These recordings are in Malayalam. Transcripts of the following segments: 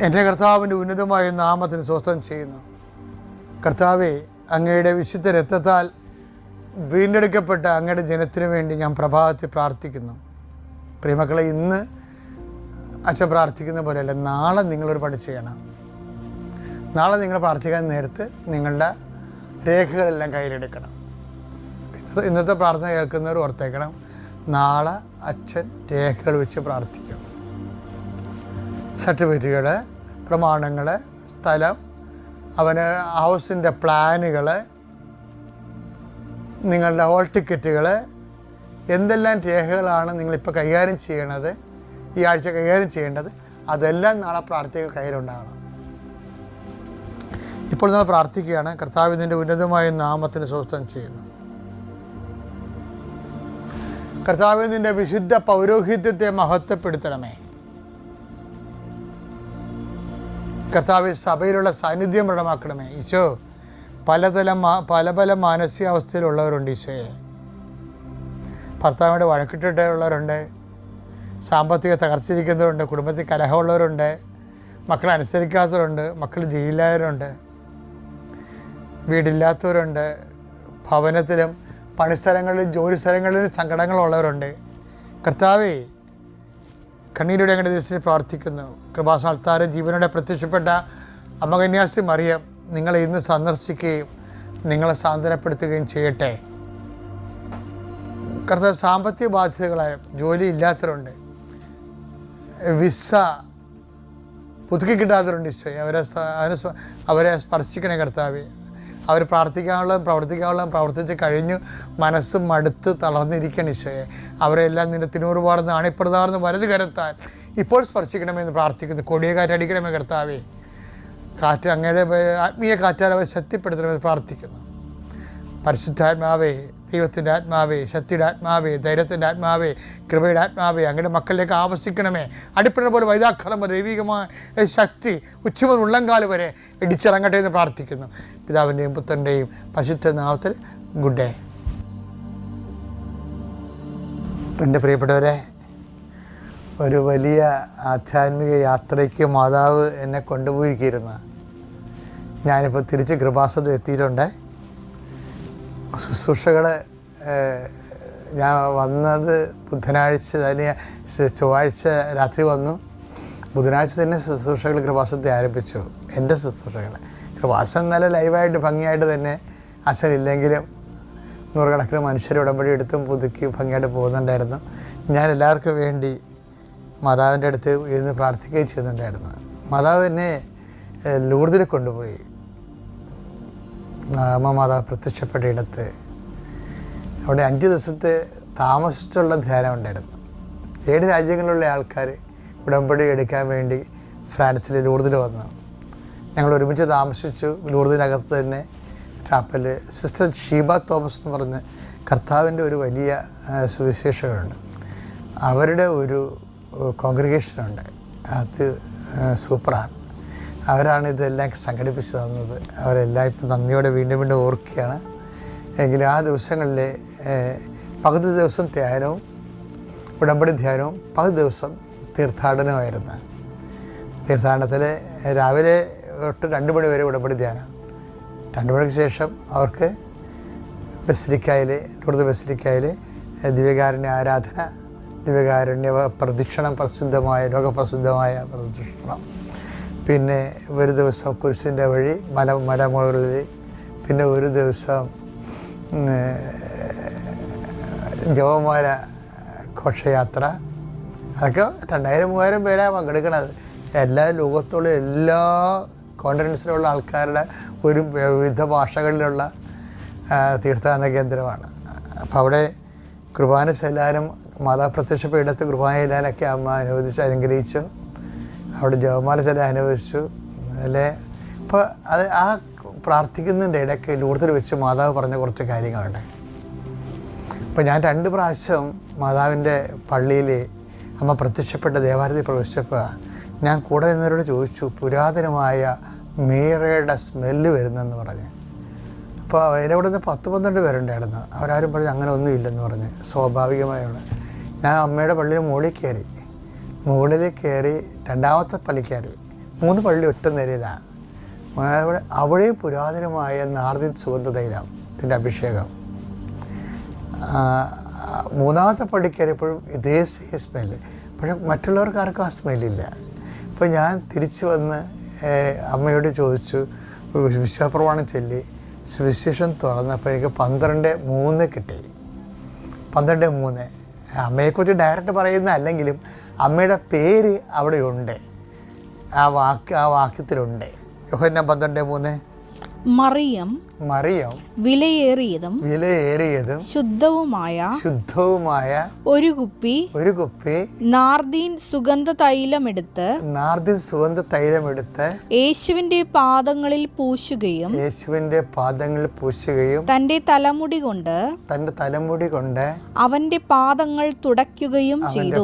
എൻ്റെ കർത്താവിൻ്റെ ഉന്നതമായ നാമത്തിന് സ്വസ്ഥം ചെയ്യുന്നു. കർത്താവെ, അങ്ങയുടെ വിശുദ്ധ രക്തത്താൽ വീണ്ടെടുക്കപ്പെട്ട അങ്ങയുടെ ജനത്തിനു വേണ്ടി ഞാൻ പ്രഭാതത്തിൽ പ്രാർത്ഥിക്കുന്നു. പ്രിയമക്കളെ, ഇന്ന് അച്ഛൻ പ്രാർത്ഥിക്കുന്ന പോലെയല്ല, നാളെ നിങ്ങളൊരു പണി ചെയ്യണം. നാളെ നിങ്ങൾ പ്രാർത്ഥിക്കാൻ നേരത്ത് നിങ്ങളുടെ രേഖകളെല്ലാം കയ്യിലെടുക്കണം. ഇന്നത്തെ പ്രാർത്ഥന കേൾക്കുന്നവർ ഓർത്തേക്കണം, നാളെ അച്ഛൻ രേഖകൾ വെച്ച് പ്രാർത്ഥിക്കും. സർട്ടിഫിക്കറ്റുകൾ, പ്രമാണങ്ങൾ, സ്ഥലം, അവന് ഹൗസിൻ്റെ പ്ലാനുകൾ, നിങ്ങളുടെ ഹോൾ ടിക്കറ്റുകൾ, എന്തെല്ലാം രേഖകളാണ് നിങ്ങളിപ്പോൾ കൈകാര്യം ചെയ്യണത്, ഈ ആഴ്ച കൈകാര്യം ചെയ്യേണ്ടത്, അതെല്ലാം നാളെ പ്രാർത്ഥിക കയ്യിലുണ്ടാകണം. ഇപ്പോൾ നമ്മൾ പ്രാർത്ഥിക്കുകയാണ്, കർത്താവിൻ്റെ ഉന്നതമായ നാമത്തിന് സ്വസ്ഥം ചെയ്യുന്നു. കർത്താവിൻ്റെ വിശുദ്ധ പൗരോഹിത്യത്തെ മഹത്വപ്പെടുത്തണമേ. കർത്താവ് സഭയിലുള്ള സാന്നിധ്യം പ്രകടമാക്കണമേ. ഈശോ, പല പല മാനസികാവസ്ഥയിലുള്ളവരുണ്ട്. ഈശോയെ, ഭർത്താവിൻ്റെ വഴക്കിട്ടിട്ടുള്ളവരുണ്ട്, സാമ്പത്തിക തകർച്ചിരിക്കുന്നവരുണ്ട്, കുടുംബത്തിൽ കലഹമുള്ളവരുണ്ട്, മക്കളെ അനുസരിക്കാത്തവരുണ്ട്, മക്കൾ ജയിലിലായവരുണ്ട്, വീടില്ലാത്തവരുണ്ട്, ഭവനത്തിലും പണിസ്ഥലങ്ങളിലും ജോലി സ്ഥലങ്ങളിലും സങ്കടങ്ങളുള്ളവരുണ്ട്. കർത്താവേ, കണ്ണീരുടെ അങ്ങയുടെ ദൃശ്യത്തിൽ പ്രാർത്ഥിക്കുന്നു. കൃപാസ്ഥാനത്താരെ ജീവനോടെ പ്രത്യക്ഷപ്പെട്ട അമ്മകന്യാസി മറിയം നിങ്ങളെ ഇന്ന് സന്ദർശിക്കുകയും നിങ്ങളെ സാന്ത്വനപ്പെടുത്തുകയും ചെയ്യട്ടെ. കർത്താവ്, സാമ്പത്തിക ബാധ്യതകളായും ജോലി ഇല്ലാത്തവരുണ്ട്, വിസ പുതുക്കി കിട്ടാത്തവരുണ്ട്. ഈശോയെ, അവരെ സ്പർശിക്കണേ. കർത്താവേ, അവർ പ്രാർത്ഥിക്കാനുള്ളതും പ്രവർത്തിക്കാനുള്ളതും പ്രവർത്തിച്ച് കഴിഞ്ഞു മനസ്സ് മടുത്ത് തളർന്നിരിക്കണം. ഈശോയെ, അവരെല്ലാം നിന്റെ തിനൂറുപാടുന്ന അണിപ്രതാർന്ന് വലത് കരത്താൻ ഇപ്പോൾ സ്പർശിക്കണമെന്ന് പ്രാർത്ഥിക്കുന്നു. കൊടിയ കാറ്റടിക്കണമേ കർത്താവേ. കാറ്റ് അങ്ങയുടെ ആത്മീയ കാറ്റാൽ അവർ ശക്തിപ്പെടുത്തണമെന്ന് പ്രാർത്ഥിക്കുന്നു. പരിശുദ്ധാത്മാവേ, ദൈവത്തിൻ്റെ ആത്മാവേ, ശക്തിയുടെ ആത്മാവേ, ധൈര്യത്തിൻ്റെ ആത്മാവേ, കൃപയുടെ ആത്മാവേ, അങ്ങയുടെ മക്കളിലേക്ക് ആവസിക്കണമേ. അടിപ്പിടുന്ന പോലെ വൈതാഖലം ദൈവികമായ ശക്തി ഉച്ചമുതൽ ഉള്ളംകാല് വരെ ഇടിച്ചിറങ്ങട്ടെ എന്ന് പ്രാർത്ഥിക്കുന്നു. പിതാവിൻ്റെയും പുത്രൻ്റെയും പരിശുദ്ധ നാമത്തിൽ ഗുഡ് ഡേ. എൻ്റെ പ്രിയപ്പെട്ടവരെ, ഒരു വലിയ ആധ്യാത്മിക യാത്രയ്ക്ക് മാതാവ് എന്നെ കൊണ്ടുപോയിരിക്കുന്നു. ഞാനിപ്പോൾ തിരിച്ച് കൃപാസനത്തിൽ എത്തിയിട്ടുണ്ട്. ശുശ്രൂഷകൾ ഞാൻ വന്നത് ബുധനാഴ്ച തന്നെ, ചൊവ്വാഴ്ച രാത്രി വന്നു. ബുധനാഴ്ച തന്നെ ശുശ്രൂഷകൾ കൃപാസനത്തിൽ ആരംഭിച്ചു. എൻ്റെ ശുശ്രൂഷകൾ കൃപാസനം നല്ല ലൈവായിട്ട് ഭംഗിയായിട്ട് തന്നെ, അച്ഛനില്ലെങ്കിലും നൂറുകണക്കിന് മനുഷ്യരെ ഉടമ്പടി എടുത്തും പുതുക്കി ഭംഗിയായിട്ട് പോകുന്നുണ്ടായിരുന്നു. ഞാൻ എല്ലാവർക്കും വേണ്ടി മാതാവിൻ്റെ അടുത്ത് ഇരുന്ന് പ്രാർത്ഥിക്കുകയും ചെയ്യുന്നുണ്ടായിരുന്നു. മാതാവ് എന്നെ ലൂർദിൽ കൊണ്ടുപോയി. അമ്മ മാതാവ് പ്രത്യക്ഷപ്പെട്ട ഇടത്ത് അവിടെ 5 ദിവസത്തെ താമസിച്ചുള്ള ധ്യാനം ഉണ്ടായിരുന്നു. 7 രാജ്യങ്ങളിലുള്ള ആൾക്കാർ ഉടമ്പടി എടുക്കാൻ വേണ്ടി ഫ്രാൻസിൽ ലൂർദിൽ വന്നു. ഞങ്ങൾ ഒരുമിച്ച് താമസിച്ചു. ലൂർദിനകത്ത് തന്നെ ചാപ്പല് സിസ്റ്റർ ഷീബ തോമസ് എന്ന് പറഞ്ഞ് കർത്താവിൻ്റെ ഒരു വലിയ സുവിശേഷകരുണ്ട്. അവരുടെ ഒരു കോൺഗ്രിഗേഷനുണ്ട്. അത് സൂപ്പറാണ്. അവരാണ് ഇതെല്ലാം സംഘടിപ്പിച്ച് തന്നത്. അവരെല്ലാം ഇപ്പം നന്ദിയോടെ വീണ്ടും വീണ്ടും ഓർക്കുകയാണ്. എങ്കിലും ആ ദിവസങ്ങളിൽ പകുതി ദിവസം ധ്യാനവും ഉടമ്പടി ധ്യാനവും പകുതി ദിവസം തീർത്ഥാടനമായിരുന്നു. തീർത്ഥാടനത്തിൽ രാവിലെ തൊട്ട് 2 മണി വരെ ഉടമ്പടി ധ്യാനം. 2 മണിക്ക് ശേഷം അവർക്ക് ബസിലിക്കായിൽ, ലൂർദ് ബസിലിക്കായിൽ ദിവ്യകാരുണ്യ ആരാധന, ദിവ്യകാരുണ്യ പ്രദക്ഷിണം, പ്രസിദ്ധമായ ലോകപ്രസിദ്ധമായ പ്രദക്ഷിണം. പിന്നെ ഒരു ദിവസം കുരിശിൻ്റെ വഴി മലമുകളിൽ, പിന്നെ ഒരു ദിവസം ജപമാല ഘോഷയാത്ര. അതൊക്കെ 2000-3000 പേരാണ് പങ്കെടുക്കണത്. എല്ലാ ലോകത്തുള്ള എല്ലാ കോണ്ടിനെൻസിലുള്ള ആൾക്കാരുടെ ഒരു വിവിധ ഭാഷകളിലുള്ള തീർത്ഥാടന കേന്ദ്രമാണ്. അപ്പോൾ അവിടെ കുർബാന ചെല്ലാനും മാതാ പ്രത്യക്ഷപ്പെടത്ത് കുർബാന ചെല്ലാനൊക്കെ അമ്മ അനുഗ്രഹിച്ചു. അവിടെ ജപമാല ചില അനുഭവിച്ചു അല്ലേ. അപ്പോൾ അത് ആ പ്രാർത്ഥിക്കുന്നതിൻ്റെ ഇടയ്ക്ക് ലൂർദിൽ വെച്ച് മാതാവ് പറഞ്ഞ കുറച്ച് കാര്യങ്ങളുണ്ട്. അപ്പോൾ ഞാൻ 2 പ്രാവശ്യം മാതാവിൻ്റെ പള്ളിയിൽ അമ്മ പ്രത്യക്ഷപ്പെട്ട ദേവാലയത്തിൽ പ്രവേശിച്ചപ്പോൾ ഞാൻ കൂടെ നിന്നവരോട് ചോദിച്ചു, പുരാതനമായ മീറയുടെ സ്മെല്ല് വരുന്നെന്ന് പറഞ്ഞ്. അപ്പോൾ അതിനവിടെ നിന്ന് 10-12 പേരുണ്ടായിരുന്നു. അവരാരും പറഞ്ഞു അങ്ങനെ ഒന്നും ഇല്ലെന്ന് പറഞ്ഞ്. സ്വാഭാവികമായാണ് ഞാൻ അമ്മയുടെ പള്ളിയിൽ മുകളിൽ കയറി രണ്ടാമത്തെ പള്ളി കയറി 3 പള്ളി ഒറ്റ നിരയിലാണ്. അവിടെയും പുരാതനമായ നാർദിൻ സുഗന്ധ തൈലത്തിൻ്റെ അഭിഷേകം. 3ാമത്തെ പള്ളി കയറിയപ്പോഴും ഇതേ സെയിം സ്മെല്ല്. പക്ഷേ മറ്റുള്ളവർക്ക് ആർക്കും ആ സ്മെല്ലില്ല. ഇപ്പോൾ ഞാൻ തിരിച്ച് വന്ന് അമ്മയോട് ചോദിച്ചു, വിശ്വാസപ്രമാണം ചൊല്ലി സുവിശേഷം തുറന്നപ്പോൾ എനിക്ക് 12:3 കിട്ടി. 12:3. അമ്മയെക്കുറിച്ച് ഡയറക്റ്റ് പറയുന്ന അല്ലെങ്കിലും അമ്മയുടെ പേര് അവിടെയുണ്ട്, ആ വാക്യത്തിലുണ്ട്. യോഹന്നാൻ 12:3. മറിയം വിലയേറിയതും ശുദ്ധവുമായ ഒരു കുപ്പി നാർദീൻ സുഗന്ധ തൈലമെടുത്ത് യേശുവിന്റെ പാദങ്ങളിൽ പൂശുകയും തന്റെ തലമുടി കൊണ്ട് അവന്റെ പാദങ്ങൾ തുടയ്ക്കുകയും ചെയ്തു.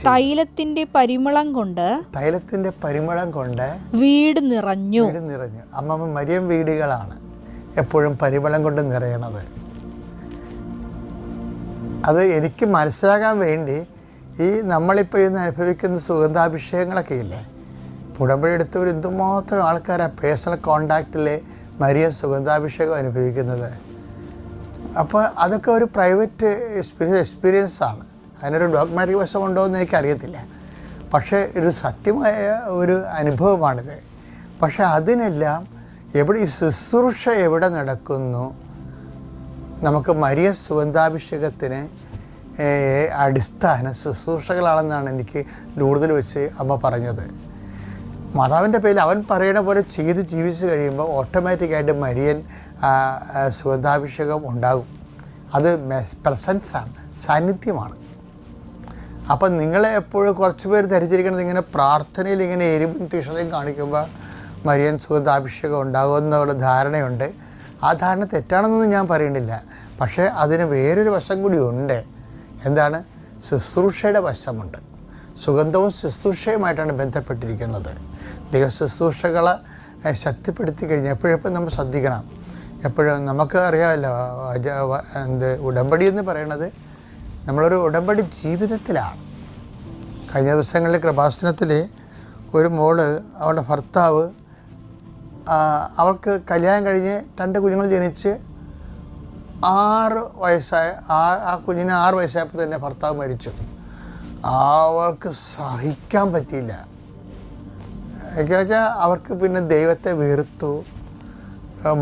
തൈലത്തിന്റെ പരിമളം കൊണ്ട് വീട് നിറഞ്ഞു. അമ്മ മരിയം വീടുകളാണ് എപ്പോഴും പരിമളം കൊണ്ട് നിറയണത്. അത് എനിക്ക് മനസ്സിലാകാൻ വേണ്ടി ഈ നമ്മളിപ്പോൾ ഇന്ന് അനുഭവിക്കുന്ന സുഗന്ധാഭിഷേകങ്ങളൊക്കെ ഇല്ലേ, ഉടമ്പടി എടുത്തവർ എന്തുമാത്രം ആൾക്കാരാണ് പേഴ്സണൽ കോണ്ടാക്റ്റിൽ മരിയം സുഗന്ധാഭിഷേകം അനുഭവിക്കുന്നത്. അപ്പോൾ അതൊക്കെ ഒരു പ്രൈവറ്റ് എക്സ്പീരിയൻസാണ്. അതിനൊരു ഡോഗ്മാറ്റിക് വശമുണ്ടോ എന്ന് എനിക്കറിയത്തില്ല. പക്ഷേ ഒരു സത്യമായ ഒരു അനുഭവമാണിത്. പക്ഷെ അതിനെല്ലാം ഈ ശുശ്രൂഷ എവിടെ നടക്കുന്നു, നമുക്ക് മരിയ സുഗന്ധാഭിഷേകത്തിന് അടിസ്ഥാന ശുശ്രൂഷകളാണെന്നാണ് എനിക്ക് ലൂർദിൽ വെച്ച് അമ്മ പറഞ്ഞത്. മാതാവിൻ്റെ പേരിൽ അവൻ പറയണ പോലെ ചെയ്ത് ജീവിച്ച് കഴിയുമ്പോൾ ഓട്ടോമാറ്റിക്കായിട്ട് മരിയൻ സുഗന്ധാഭിഷേകം ഉണ്ടാകും. അത് പ്രസൻസാണ്, സാന്നിധ്യമാണ്. അപ്പം നിങ്ങളെ എപ്പോഴും കുറച്ച് പേര് ധരിച്ചിരിക്കുന്നത് ഇങ്ങനെ പ്രാർത്ഥനയിൽ ഇങ്ങനെ എരിവും തീഷ്ണതയും കാണിക്കുമ്പോൾ മരിയൻ സുഗന്ധാഭിഷേകം ഉണ്ടാകുമെന്നുള്ള ധാരണയുണ്ട്. ആ ധാരണ തെറ്റാണെന്നൊന്നും ഞാൻ പറയണില്ല. പക്ഷേ അതിന് വേറൊരു വശം കൂടി ഉണ്ട്. എന്താണ്? ശുശ്രൂഷയുടെ വശമുണ്ട്. സുഗന്ധവും ശുശ്രൂഷയുമായിട്ടാണ് ബന്ധപ്പെട്ടിരിക്കുന്നത്. ദൈവ ശുശ്രൂഷകളെ ശക്തിപ്പെടുത്തി കഴിഞ്ഞാൽ എപ്പോഴും നമ്മൾ ശ്രദ്ധിക്കണം. എപ്പോഴും നമുക്ക് അറിയാമല്ലോ, ഉടമ്പടി എന്ന് പറയണത് നമ്മളൊരു ഉടമ്പടി ജീവിതത്തിലാണ്. കഴിഞ്ഞ ദിവസങ്ങളിൽ കൃപാസനത്തിൽ ഒരു മോള്, അവളുടെ ഭർത്താവ്, അവൾക്ക് കല്യാണം കഴിഞ്ഞ് 2 കുഞ്ഞുങ്ങൾ ജനിച്ച് 6 വയസ്സായ ആ കുഞ്ഞിന് 6 വയസ്സായപ്പോൾ തന്നെ ഭർത്താവ് മരിച്ചു. അവൾക്ക് സഹിക്കാൻ പറ്റിയില്ല. എനിക്ക് വെച്ചാൽ അവർക്ക് പിന്നെ ദൈവത്തെ വെറുത്തു,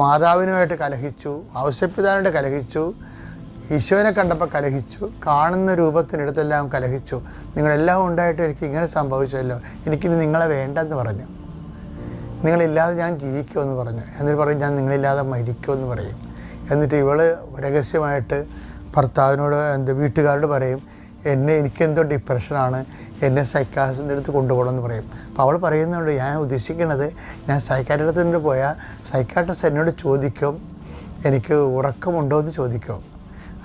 മാതാവിനുമായിട്ട് കലഹിച്ചു, ഔസേപ്പിതാനായിട്ട് കലഹിച്ചു, ഈശോനെ കണ്ടപ്പോൾ കലഹിച്ചു, കാണുന്ന രൂപത്തിനടുത്തെല്ലാം കലഹിച്ചു. നിങ്ങളെല്ലാം ഉണ്ടായിട്ട് എനിക്ക് ഇങ്ങനെ സംഭവിച്ചല്ലോ, എനിക്കിനി നിങ്ങളെ വേണ്ടെന്ന് പറഞ്ഞു. നിങ്ങളില്ലാതെ ഞാൻ ജീവിക്കുമെന്ന് പറഞ്ഞു. എന്നിട്ട് പറയും ഞാൻ നിങ്ങളില്ലാതെ മരിക്കുമെന്ന് പറയും. എന്നിട്ട് ഇവൾ രഹസ്യമായിട്ട് ഭർത്താവിനോട് വീട്ടുകാരോട് പറയും, എനിക്കെന്തോ ഡിപ്രഷനാണ്, എന്നെ സൈക്കാട്രിസ്റ്റിൻ്റെ അടുത്ത് കൊണ്ടുപോകണമെന്ന് പറയും. അപ്പോൾ അവൾ പറയുന്നുണ്ട്, ഞാൻ ഉദ്ദേശിക്കുന്നത് ഞാൻ സൈക്കാട്രിസ്റ്റിൻ്റെ അടുത്ത് പോയാൽ സൈക്കാട്രിസ്റ്റ് എന്നോട് ചോദിക്കും എനിക്ക് ഉറക്കമുണ്ടോ എന്ന് ചോദിക്കും.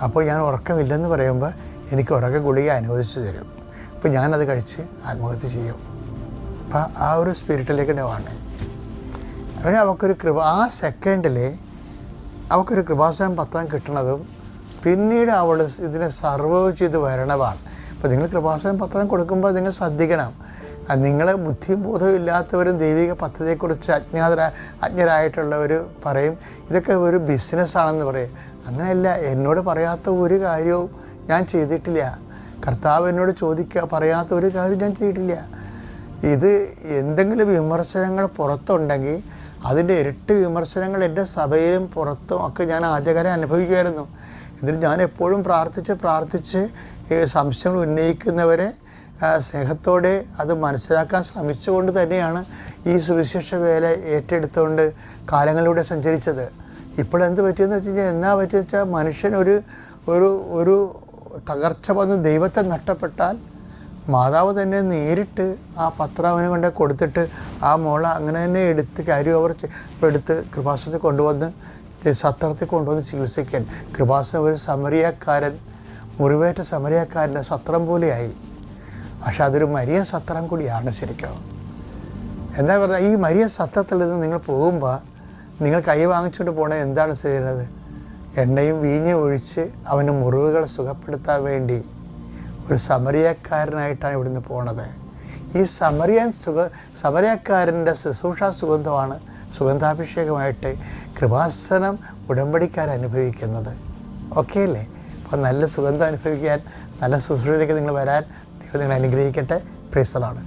അപ്പോൾ ഞാൻ ഉറക്കമില്ലെന്ന് പറയുമ്പോൾ എനിക്ക് ഉറക്ക ഗുളിക അനുവദിച്ചു തരും. അപ്പോൾ ഞാനത് കഴിച്ച് ആത്മഹത്യ ചെയ്യും. അപ്പം ആ ഒരു സ്പിരിറ്റിലേക്ക് ഡവാണ്. അങ്ങനെ അവൾക്കൊരു ആ സെക്കൻഡിൽ അവൾക്കൊരു കൃപാസനം പത്രം കിട്ടണതും പിന്നീട് അവൾ ഇതിനെ സർവൈവ് ചെയ്ത് വരണതാണ്. അപ്പോൾ നിങ്ങൾ കൃപാസനം പത്രം കൊടുക്കുമ്പോൾ നിങ്ങൾ ശ്രദ്ധിക്കണം. നിങ്ങളെ ബുദ്ധിയും ബോധവും ഇല്ലാത്തവരും ദൈവിക പദ്ധതിയെക്കുറിച്ച് അജ്ഞരായിട്ടുള്ളവർ പറയും ഇതൊക്കെ ഒരു ബിസിനസ്സാണെന്ന് പറയും. അങ്ങനെയല്ല, എന്നോട് പറയാത്ത ഒരു കാര്യവും ഞാൻ ചെയ്തിട്ടില്ല. കർത്താവ് എന്നോട് പറയാത്ത ഒരു കാര്യം ഞാൻ ചെയ്തിട്ടില്ല. ഇത് എന്തെങ്കിലും വിമർശനങ്ങൾ പുറത്തുണ്ടെങ്കിൽ അതിൻ്റെ ഇരട്ടി വിമർശനങ്ങൾ എൻ്റെ സഭയിലും പുറത്തും ഒക്കെ ഞാൻ ആദ്യകാലം അനുഭവിക്കുമായിരുന്നു. എന്നിട്ട് ഞാൻ എപ്പോഴും പ്രാർത്ഥിച്ച് സംശയങ്ങൾ ഉന്നയിക്കുന്നവരെ സ്നേഹത്തോടെ അത് മനസ്സിലാക്കാൻ ശ്രമിച്ചുകൊണ്ട് തന്നെയാണ് ഈ സുവിശേഷ വേല ഏറ്റെടുത്തുകൊണ്ട് കാലങ്ങളിലൂടെ സഞ്ചരിച്ചത്. ഇപ്പോഴെന്ത് പറ്റിയെന്ന് വെച്ച് കഴിഞ്ഞാൽ എന്നാ പറ്റിയെന്ന് വെച്ചാൽ മനുഷ്യൻ ഒരു തകർച്ച വന്ന് ദൈവത്തെ നഷ്ടപ്പെട്ടാൽ മാതാവ് തന്നെ നേരിട്ട് ആ പത്രം അവന് കൊണ്ട് കൊടുത്തിട്ട് ആ മോളെ അങ്ങനെ തന്നെ കാര്യം അവർ എടുത്ത് കൃപാസനത്തിൽ കൊണ്ടുവന്ന് സത്രത്തിൽ കൊണ്ടുവന്ന് ചികിത്സിക്കാൻ. കൃപാസനം ഒരു സമരിയക്കാരൻ, മുറിവേറ്റ സമരിയക്കാരൻ്റെ സത്രം പോലെയായി. പക്ഷെ അതൊരു മരിയൻ സത്രം കൂടിയാണ് ശരിക്കും. എന്താ പറഞ്ഞാൽ ഈ മരിയൻ സത്രത്തിൽ നിന്ന് നിങ്ങൾ പോകുമ്പോൾ നിങ്ങൾ കൈ വാങ്ങിച്ചുകൊണ്ട് പോകണത് എന്താണ് ചെയ്യുന്നത്? എണ്ണയും വീഞ്ഞും ഒഴിച്ച് അവന് മുറിവുകൾ സുഖപ്പെടുത്താൻ വേണ്ടി ഒരു സമരിയക്കാരനായിട്ടാണ് ഇവിടുന്ന് പോണത്. ഈ സമരക്കാരൻ്റെ ശുശ്രൂഷാ സുഗന്ധമാണ് സുഗന്ധാഭിഷേകമായിട്ട് കൃപാസനം ഉടമ്പടിക്കാർ അനുഭവിക്കുന്നത്. ഓക്കെ അല്ലേ? അപ്പോൾ നല്ല സുഗന്ധം അനുഭവിക്കാൻ, നല്ല ശുശ്രൂഷയിലേക്ക് നിങ്ങൾ വരാൻ ദൈവം നിങ്ങളെ അനുഗ്രഹിക്കട്ടെ. Praise the Lord.